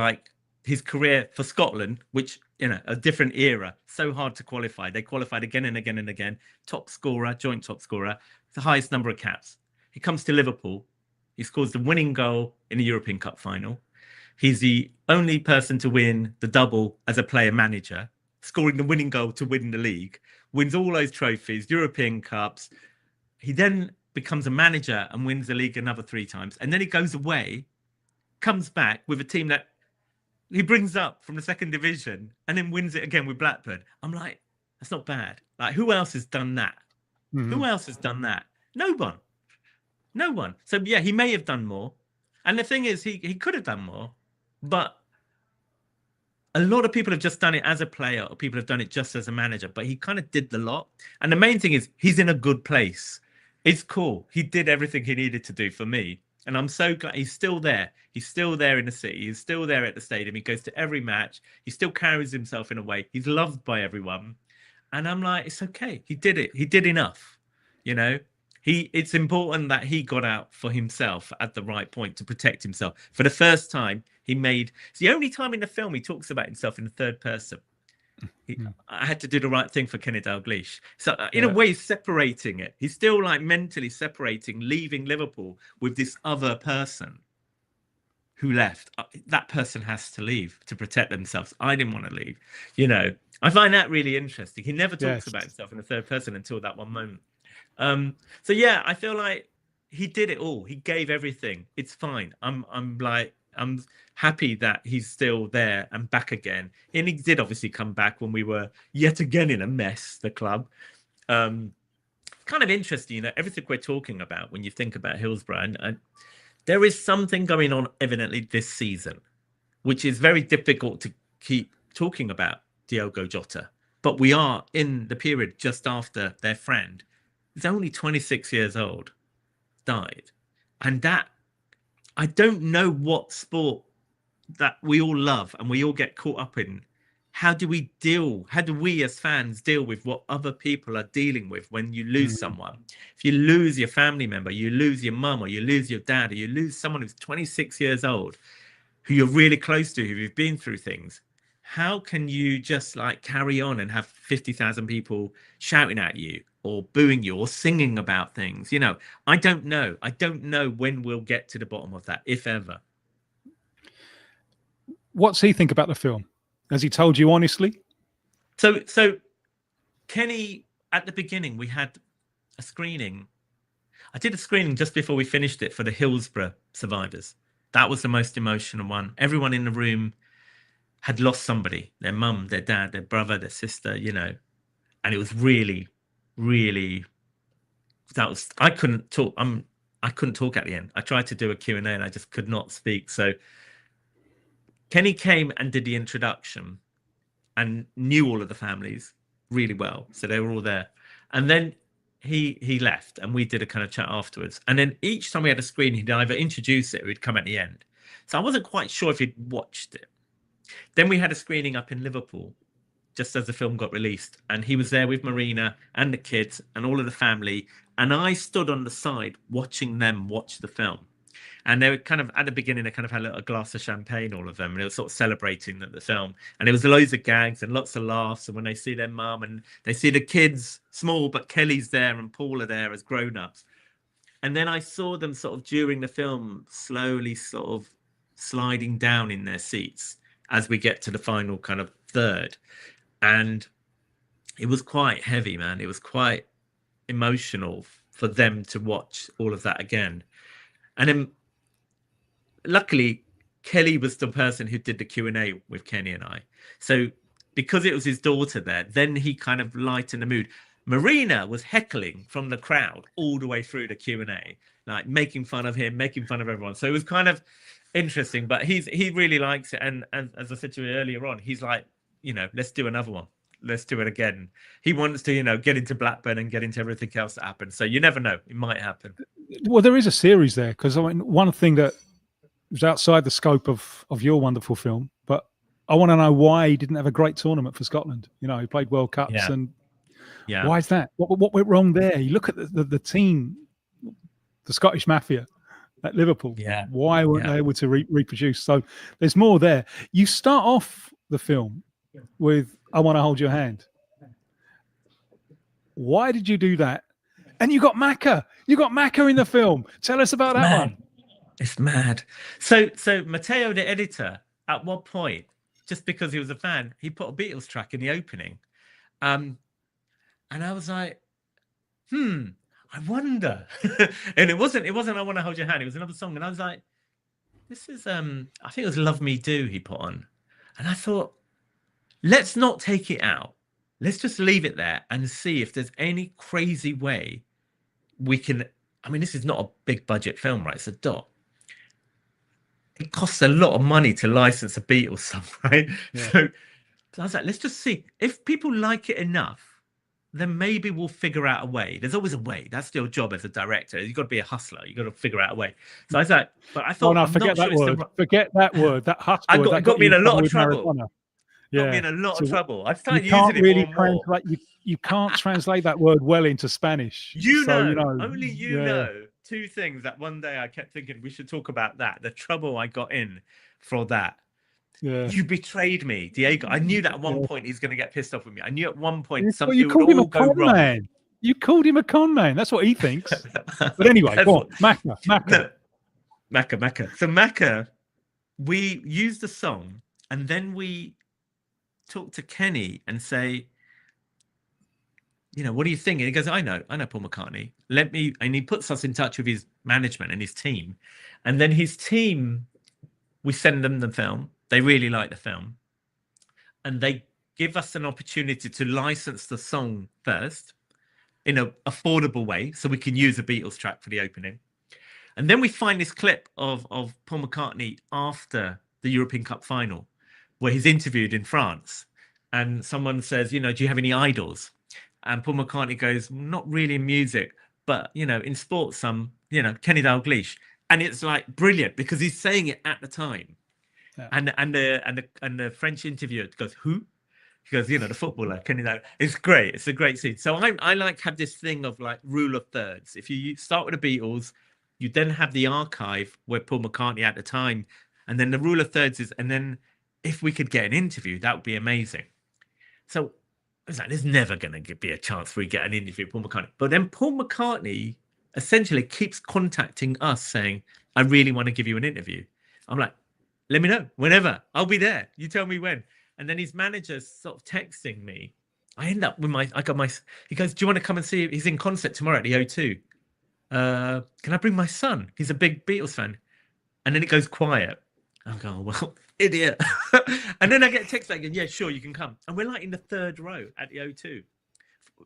Speaker 4: his career for Scotland, which, a different era, so hard to qualify. They qualified again and again and again. Top scorer, joint top scorer, the highest number of caps. He comes to Liverpool. He scores the winning goal in the European Cup final. He's the only person to win the double as a player manager, scoring the winning goal to win the league, wins all those trophies, European Cups. He then becomes a manager and wins the league another 3 times. And then he goes away, comes back with a team that he brings up from the 2nd division and then wins it again with Blackburn. I'm like, that's not bad. Who else has done that? Mm-hmm. Who else has done that? No one. So, he may have done more. And the thing is, he could have done more. But a lot of people have just done it as a player, or people have done it just as a manager. But he kind of did the lot. And the main thing is, he's in a good place. It's cool. He did everything he needed to do for me. And I'm so glad he's still there. He's still there in the city. He's still there at the stadium. He goes to every match. He still carries himself in a way. He's loved by everyone. And I'm like, it's okay. He did it. He did enough. It's important that he got out for himself at the right point to protect himself. For the first time, it's the only time in the film he talks about himself in the third person. I had to do the right thing for Kenny Dalglish. So in a way, separating it. He's still mentally separating, leaving Liverpool with this other person who left. That person has to leave to protect themselves. I didn't want to leave. I find that really interesting. He never talks about himself in the third person until that one moment. I feel like he did it all. He gave everything. It's fine. I'm happy that he's still there and back again. And he did obviously come back when we were yet again in a mess, the club. Kind of interesting, everything we're talking about when you think about Hillsborough. And there is something going on evidently this season, which is very difficult to keep talking about Diogo Jota. but we are in the period just after their friend, who's only 26 years old, died. And that, I don't know what sport that we all love and we all get caught up in. How do we as fans deal with what other people are dealing with when you lose someone? If you lose your family member, you lose your mum, or you lose your dad, or you lose someone who's 26 years old, who you're really close to, who you've been through things, how can you just like carry on and have 50,000 people shouting at you or booing you or singing about things? You know, I don't know. I don't know when we'll get to the bottom of that, if ever.
Speaker 3: What's he think about the film? Has he told you honestly?
Speaker 4: So Kenny, at the beginning, we had a screening. I did a screening just before we finished it for the Hillsborough survivors. That was the most emotional one. Everyone in the room had lost somebody, their mum, their dad, their brother, their sister, you know. And it was really, really, I couldn't talk. I couldn't talk at the end. I tried to do a Q&A and I just could not speak. So Kenny came and did the introduction and knew all of the families really well. So they were all there. And then he left and we did a kind of chat afterwards. And then each time we had a screen, he'd either introduce it or he'd come at the end. So I wasn't quite sure if he'd watched it. Then we had a screening up in Liverpool just as the film got released. And he was there with Marina and the kids and all of the family. And I stood on the side watching them watch the film. And they were kind of, at the beginning, they kind of had a glass of champagne, all of them. And they were sort of celebrating the film. And there was loads of gags and lots of laughs. And when they see their mum and they see the kids, small, but Kelly's there and Paul are there as grown-ups. And then I saw them sort of during the film slowly sort of sliding down in their seats as we get to the final kind of third. And it was quite heavy, man. It was quite emotional for them to watch all of that again. And then luckily, Kelly was the person who did the Q&A with Kenny and I. So because it was his daughter there, then he kind of lightened the mood. Marina was heckling from the crowd all the way through the Q&A, like making fun of him, making fun of everyone. So it was kind of interesting, but he really likes it. And as I said to you earlier on, he's like, you know, let's do another one. Let's do it again. He wants to, you know, get into Blackburn and get into everything else that happens. So you never know. It might happen.
Speaker 3: Well, there is a series there because I mean, one thing that was outside the scope of your wonderful film, but I want to know why he didn't have a great tournament for Scotland. You know, he played World Cups and why is that? What went wrong there? You look at the team, the Scottish Mafia at Liverpool. Yeah. Why weren't they able to reproduce? So there's more there. You start off the film with I Want to Hold Your Hand. Why did you do that? And you got Macca. You got Macca in the film. Tell us about that one.
Speaker 4: It's mad. So Matteo, the editor, at one point, just because he was a fan, he put a Beatles track in the opening. And I was like, I wonder. And it wasn't I Want to Hold Your Hand. It was another song. And I was like, this is I think it was Love Me Do he put on. And I thought, let's not take it out. Let's just leave it there and see if there's any crazy way we can. I mean, this is not a big budget film, right? It's a dot. It costs a lot of money to license a Beatles song, right? Yeah. So I was like, let's just see. If people like it enough, then maybe we'll figure out a way. There's always a way. That's your job as a director. You've got to be a hustler. You've got to figure out a way. So I was like, but I thought,
Speaker 3: forget that word. Forget that word. That hustler.
Speaker 4: It got me in a lot of trouble. Got me in a lot of trouble. I've started using it really more and more.
Speaker 3: You can't translate that word well into Spanish.
Speaker 4: Only you know. Two things that one day I kept thinking we should talk about that. The trouble I got in for that. Yeah. You betrayed me, Diego. I knew that at one point he's going to get pissed off with me. I knew at one point something would all go wrong.
Speaker 3: Man. You called him a con man. That's what he thinks. But anyway, go on. Macca.
Speaker 4: So Macca, we used the song and then we talk to Kenny and say, you know, what do you think? And he goes, I know Paul McCartney. And he puts us in touch with his management and his team. And then his team, we send them the film. They really like the film. And they give us an opportunity to license the song first in an affordable way so we can use a Beatles track for the opening. And then we find this clip of Paul McCartney after the European Cup final where he's interviewed in France. and someone says, do you have any idols? And Paul McCartney goes, not really in music, but in sports, some, Kenny Dalglish. And it's like brilliant because he's saying it at the time.
Speaker 3: Yeah.
Speaker 4: And the French interviewer goes, who? He goes, the footballer, Kenny Dalglish. It's great. It's a great scene. So I like have this thing of like rule of thirds. If you start with the Beatles, you then have the archive where Paul McCartney at the time, and then the rule of thirds is, and then if we could get an interview, that would be amazing. So I was like, there's never going to be a chance for we get an interview with Paul McCartney. But then Paul McCartney essentially keeps contacting us saying, I really want to give you an interview. I'm like, let me know whenever. I'll be there. You tell me when. And then his manager's sort of texting me. I end up with he goes, do you want to come and see? He's in concert tomorrow at the O2. Can I bring my son? He's a big Beatles fan. And then it goes quiet. I'm going, well, idiot. And then I get a text like, yeah, sure, you can come. And we're like in the third row at the O2.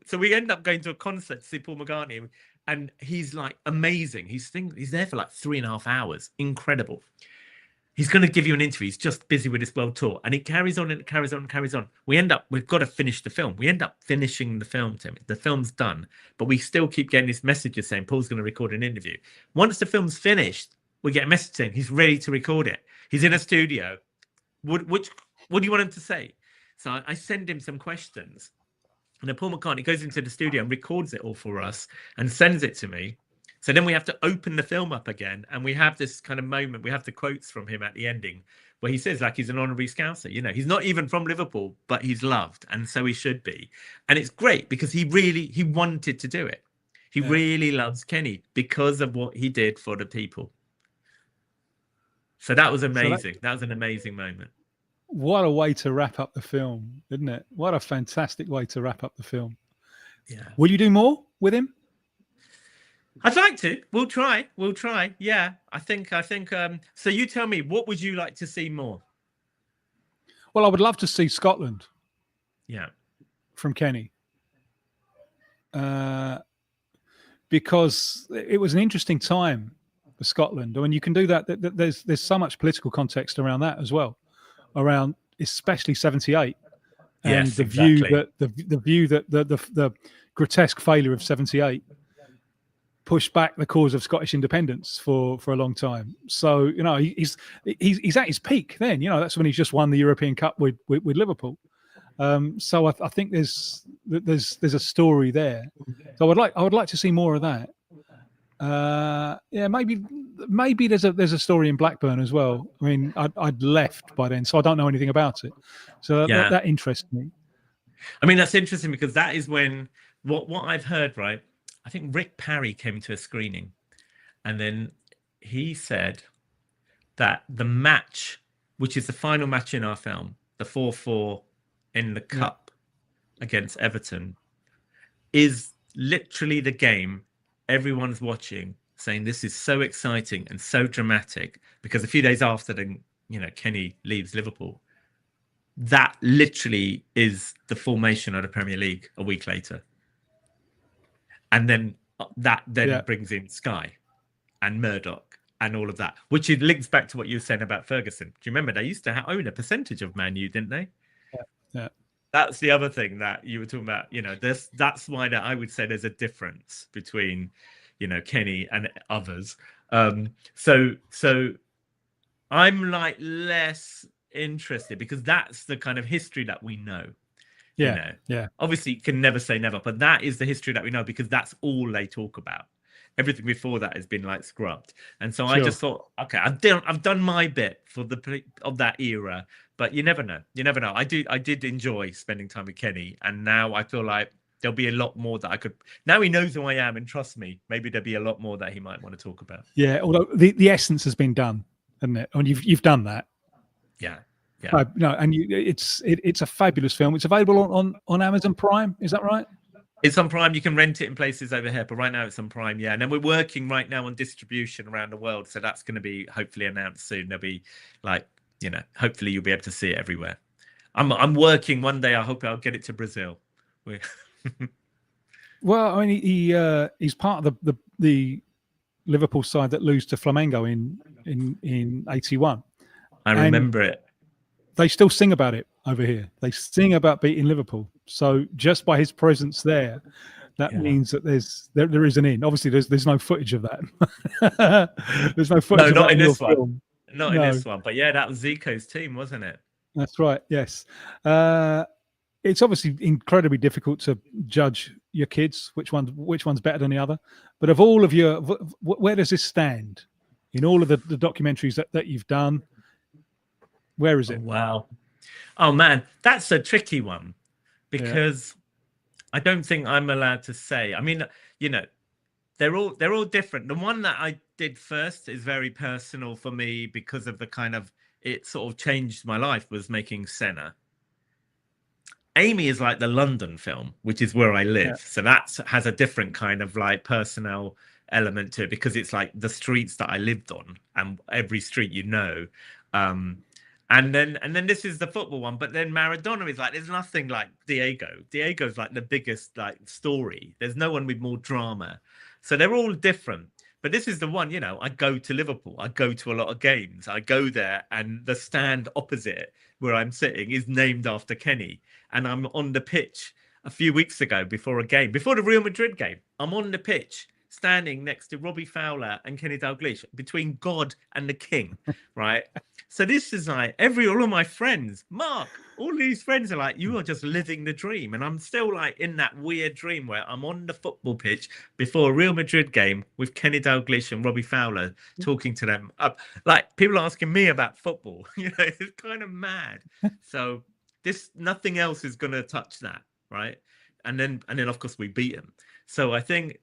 Speaker 4: So we end up going to a concert to see Paul McCartney. And he's like amazing. He's there for like 3.5 hours. Incredible. He's going to give you an interview. He's just busy with his world tour. And it carries on and it carries on and carries on. We've got to finish the film. We end up finishing the film, Tim. The film's done. But we still keep getting these messages saying Paul's going to record an interview. Once the film's finished, we get a message saying he's ready to record it. He's in a studio. What do you want him to say? So I send him some questions. And then Paul McCartney goes into the studio and records it all for us and sends it to me. So then we have to open the film up again, and we have this kind of moment. We have the quotes from him at the ending where he says, like, he's an honorary Scouser. He's not even from Liverpool, but he's loved, and so he should be. And it's great because he wanted to do it. He really loves Kenny because of what he did for the people. So that was amazing. That was an amazing moment.
Speaker 3: What a way to wrap up the film, isn't it? What a fantastic way to wrap up the film.
Speaker 4: Yeah.
Speaker 3: Will you do more with him?
Speaker 4: I'd like to. We'll try. Yeah, I think. So you tell me, what would you like to see more?
Speaker 3: Well, I would love to see Scotland.
Speaker 4: Yeah.
Speaker 3: From Kenny. Because it was an interesting time for Scotland. I mean, you can do that. There's so much political context around that as well, around especially 78. And
Speaker 4: yes,
Speaker 3: the
Speaker 4: exactly.
Speaker 3: view that the grotesque failure of 78 pushed back the cause of Scottish independence for a long time. So he's at his peak then. That's when he's just won the European Cup with Liverpool. So I think there's a story there. So I would like to see more of that. Maybe there's a story in Blackburn as well. I mean, I'd left by then, so I don't know anything about it. So that interests me.
Speaker 4: I mean, that's interesting because that is when what I've heard, right? I think Rick Parry came to a screening, and then he said that the match, which is the final match in our film, the 4-4 in the cup against Everton, is literally the game everyone's watching, saying this is so exciting and so dramatic, because a few days after Kenny leaves Liverpool, that literally is the formation of the Premier League a week later. And then that brings in Sky and Murdoch and all of that, which it links back to what you were saying about Ferguson. Do you remember they used to own a percentage of Man U, didn't they?
Speaker 3: Yeah. That's
Speaker 4: the other thing that you were talking about. That's why that I would say there's a difference between, Kenny and others. So I'm like less interested because that's the kind of history that we know.
Speaker 3: Yeah.
Speaker 4: Obviously, you can never say never, but that is the history that we know because that's all they talk about. Everything before that has been like scrubbed, and so I just thought, okay, I've done my bit for of that era, but you never know. I did enjoy spending time with Kenny, and now I feel like there'll be a lot more that I could. Now he knows who I am, and trust me, maybe there'll be a lot more that he might want to talk about. Yeah, although the essence has been done, hasn't it? I mean, you've done that. Yeah. Yeah. No, and it's a fabulous film. It's available on Amazon Prime. Is that right? It's on Prime. You can rent it in places over here, but right now it's on Prime. Yeah, and then we're working right now on distribution around the world, so that's going to be hopefully announced soon. There'll be hopefully you'll be able to see it everywhere. I'm working one day. I hope I'll get it to Brazil. Well, I mean, he's part of the Liverpool side that lose to Flamengo in 81. I remember it. They still sing about it
Speaker 3: over here. They sing about beating Liverpool. So just by his presence there, that means that there is an in. Obviously, there's no footage of that. There's no footage.
Speaker 4: No,
Speaker 3: of
Speaker 4: not
Speaker 3: that
Speaker 4: in this one.
Speaker 3: film.
Speaker 4: Not in this one. But yeah, that was Zico's team, wasn't it?
Speaker 3: That's right. Yes. It's obviously incredibly difficult to judge your kids, which one's better than the other. But of all of your, where does this stand in all of the documentaries that you've done? Where is it?
Speaker 4: Oh, wow. Oh man, that's a tricky one because I don't think I'm allowed to say. I mean, you know, they're all different. The one that I did first is very personal for me because of the kind of, it sort of changed my life, was making Senna. Amy is like the London film, which is where I live. So that has a different kind of like personnel element to it because it's like the streets that I lived on and every street, you know. And then this is the football one, but then Maradona is like, there's nothing like Diego. Diego's like the biggest like story. There's no one with more drama. So they're all different. But this is the one, you know, I go to Liverpool. I go to a lot of games. I go there and the stand opposite where I'm sitting is named after Kenny. And I'm on the pitch a few weeks ago before a game, before the Real Madrid game. I'm on the pitch standing next to Robbie Fowler and Kenny Dalglish, between God and the King, right? So this is like all of my friends, Mark, all these friends are like, you are just living the dream. And I'm still like in that weird dream where I'm on the football pitch before a Real Madrid game with Kenny Dalglish and Robbie Fowler talking to them. Like people asking me about football, you know, it's kind of mad. So nothing else is going to touch that, right? And then of course we beat them. So I think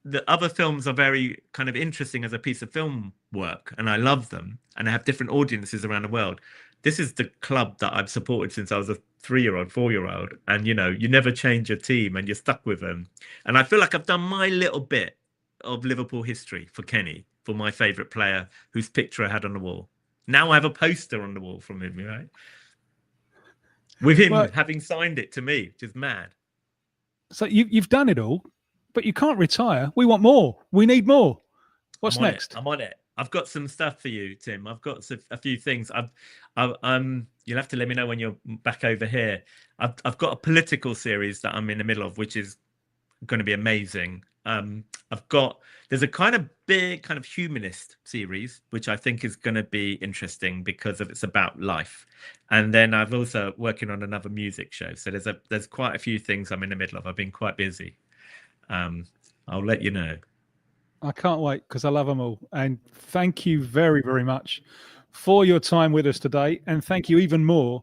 Speaker 4: the other films are very kind of interesting as a piece of film work, and I love them, and I have different audiences around the world. This is the club that I've supported since I was a 3-year-old, 4-year-old, and you know, you never change your team and you're stuck with them. And I feel like I've done my little bit of Liverpool history for Kenny, for my favourite player whose picture I had on the wall. Now I have a poster on the wall from him, right? With him having signed it to me, which is mad.
Speaker 3: So you've done it all, but you can't retire. We want more. We need more. What's next?
Speaker 4: I'm on it. I've got some stuff for you, Tim. I've got a few things. You'll have to let me know when you're back over here. I've got a political series that I'm in the middle of, which is going to be amazing. There's a kind of big kind of humanist series, which I think is going to be interesting because it's about life. And then I've also working on another music show. So there's quite a few things I'm in the middle of. I've been quite busy. I'll let you know.
Speaker 3: I can't wait because I love them all. And thank you very, very much for your time with us today. And thank you even more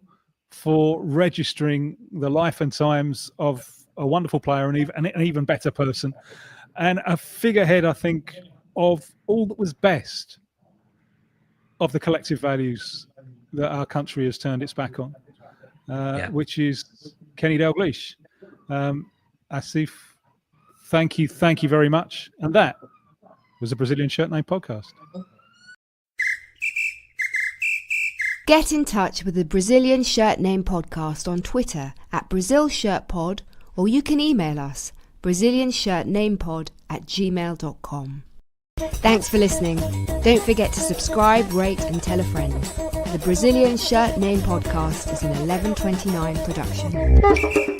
Speaker 3: for registering the life and times of a wonderful player and an even better person and a figurehead, I think, of all that was best of the collective values that our country has turned its back on, which is Kenny Dalglish. Asif, thank you very much. And that was the Brazilian Shirt Name Podcast.
Speaker 1: Get in touch with the Brazilian Shirt Name Podcast on Twitter at BrazilShirtPod, or you can email us BrazilianShirtNamePod@gmail.com. Thanks for listening. Don't forget to subscribe, rate and tell a friend. The Brazilian Shirt Name Podcast is an 1129 production.